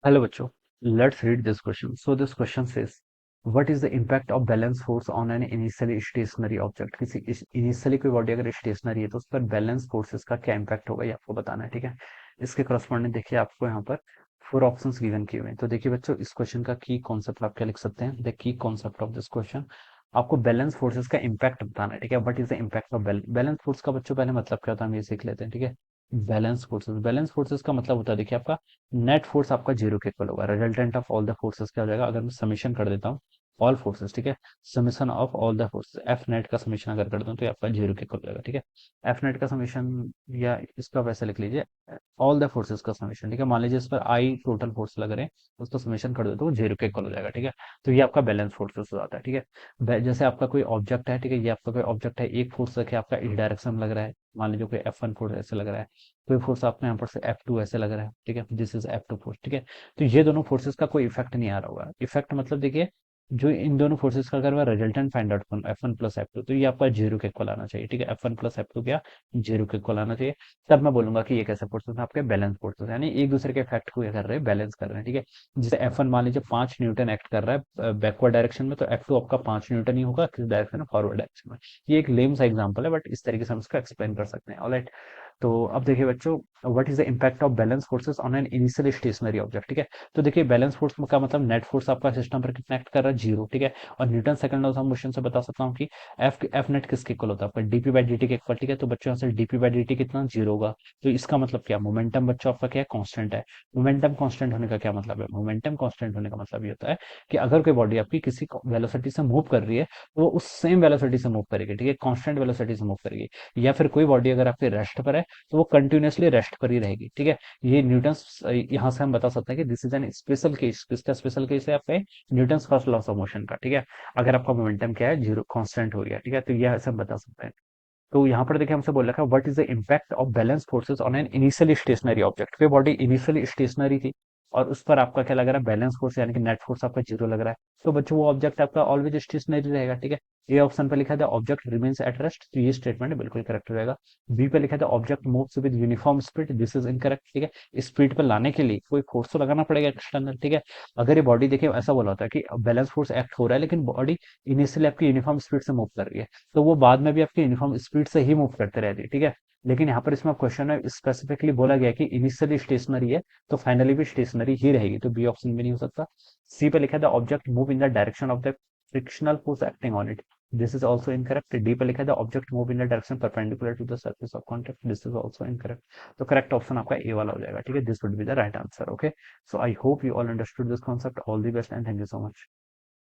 Hello बच्चों, let's read this question. So this question says, what is the impact of balance force on an initially stationary object? किसी initially कोई body अगर stationery है तो उस पर बैलेंस फोर्सेस का क्या इम्पैक्ट होगा ये आपको बताना है, ठीक है। इसके करस्पॉन्डिंग देखिए आपको यहाँ पर फोर ऑप्शंस गिवन किए हुए हैं। तो देखिए बच्चों, इस क्वेश्चन का की कॉन्सेप्ट आप क्या लिख सकते हैं। The key concept of this question, आपको बैलेंस फोर्सेस का इम्पैक्ट बताना है, ठीक है। What is the impact of balance force का बच्चों पहले मतलब क्या होता है हम ये सीख लेते हैं, ठीक है। बैलेंस फोर्सेस का मतलब होता है देखिए आपका नेट फोर्स आपका जीरो के इक्वल होगा। Resultant of all the forces क्या हो जाएगा, अगर मैं समीशन कर देता हूँ ऑल फोर्सेस, ठीक है। Summation of all the forces, F net का समीशन अगर कर दूं तो ये आपका जीरो के इक्वल हो जाएगा, ठीक है। एफ नेट का समीशन, या इसका वैसे लिख लीजिए ऑल द फोर्सेस का समीशन, ठीक है। मान लीजिए इस पर आई टोटल फोर्स लग रहे हैं, उसका समीशन कर दो तो वो जीरो के इक्वल हो जाएगा, ठीक है। तो ये आपका बैलेंस फोर्सेस हो जाता है, ठीक है। जैसे आपका कोई ऑब्जेक्ट है, ठीक है, ये आपका कोई ऑब्जेक्ट है, एक फोर्स रखे आपका इस डायरेक्शन में लग रहा है, मान लीजिए कोई F1 फोर्स ऐसे लग रहा है, कोई फोर्स आपको यहाँ पर से F2 ऐसे लग रहा है, ठीक है, दिस इज F2 फोर्स, ठीक है। तो ये दोनों फोर्सेस का कोई इफेक्ट नहीं आ रहा होगा। इफेक्ट मतलब देखिए, जो इन दोनों फोर्सेस का अगर मैं रिजल्टेंट फाइंड आउट करूँ F1 प्लस F2, तो ये आपका जीरो के इक्वल आना चाहिए, ठीक है। F1 प्लस F2 क्या जीरो के इक्वल आना चाहिए। तब मैं बोलूंगा कि ये कैसे फोर्सेस हैं, आपके बैलेंस फोर्सेस, यानी एक दूसरे के इफेक्ट को क्या कर रहे हैं, बैलेंस कर रहे हैं, ठीक है। जैसे F1 मान लीजिए 5 न्यूटन एक्ट कर रहा है बैकवर्ड डायरेक्शन में, तो F2 आपका 5 न्यूटन ही होगा किस डायरेक्शन में, फॉरवर्ड डायरेक्शन में। ये एक लेम सा एग्जांपल है, बट इस तरीके से हम इसको एक्सप्लेन कर सकते हैं, ऑलराइट। तो अब देखिए बच्चों, what is the impact of balance forces on an initial stationary object, ठीक है। तो देखिए बैलेंस फोर्स का मतलब नेट फोर्स आपका सिस्टम पर कितना एक्ट कर रहा है, जीरो, ठीक है। और न्यूटन सेकंड ऑफ मोशन से बता सकता हूँ कि एफ नेट किसके इक्वल होता है, आपका डीपी बाई डी टी के इक्वल, ठीक है। तो बच्चों यहाँ से डीपी बाई डी टी कितना जीरो होगा। तो इसका मतलब क्या, मोमेंटम बच्चों आपका क्या है, कांस्टेंट है। मोमेंटम कांस्टेंट होने का क्या मतलब है, मोमेंटम कांस्टेंट होने का मतलब ये होता है कि अगर कोई बॉडी आपकी किसी वेलोसिटी से मूव कर रही है तो वो उस सेम वेलोसिटी से मूव करेगी, ठीक है, कांस्टेंट वेलोसिटी से मूव करेगी। या फिर कोई बॉडी अगर आपकी रेस्ट पर है तो वो कंटिन्यूअसली रेस्ट पर ही रहेगी, ठीक है। ये न्यूटन्स, यहाँ से हम बता सकते हैं कि this is an special case. किसका स्पेशल केस है, आपके Newton's first law of motion का, ठीक है। अगर आपका मोमेंटम क्या है, जीरो कांस्टेंट हो गया, ठीक है, तो यह ऐसे हम बता सकते हैं। तो यहाँ पर देखिए हमसे बोल रखा है what is the impact of balance forces on an initially stationary object. कोई बॉडी इनिशियली स्टेशनरी थी और उस पर आपका क्या लग रहा है, बैलेंस फोर्स, यानी कि नेट फोर्स आपका जीरो लग रहा है। तो बच्चों वो ऑब्जेक्ट आपका ऑलवेज स्टेशनरी रहेगा, ठीक है। ए ऑप्शन पे लिखा था ऑब्जेक्ट रिमेन्स एट रेस्ट, तो ये स्टेटमेंट बिल्कुल करेक्ट हो जाएगा। बी पे लिखा था object moves with uniform speed, this is incorrect, ठीक है। स्पीड पर लाने के लिए कोई फोर्स तो लगाना पड़ेगा एक्सटर्नल, ठीक है। अगर ये बॉडी देखिए ऐसा बोला होता है कि बैलेंस फोर्स एक्ट हो रहा है लेकिन बॉडी इनिशियली आपकी यूनिफॉर्म स्पीड से मूव कर रही है, तो वो बाद में भी आपकी यूनिफॉर्म स्पीड से ही मूव करते रहती है, ठीक है। लेकिन यहाँ पर इसमें क्वेश्चन में स्पेसिफिकली बोला गया कि इनिशियली स्टेशनरी है, तो फाइनली भी स्टेशनरी ही रहेगी, तो बी ऑप्शन भी नहीं हो सकता। सी पे लिखा था object move in the direction of the frictional force acting on it, this is also incorrect. D पे लिखा था object move in the direction perpendicular to the surface of contact, this is also incorrect. तो correct option आपका A वाला हो जाएगा, ठीक है। This would be the right answer, okay. So I hope you all understood this concept. All the best and thank you so much.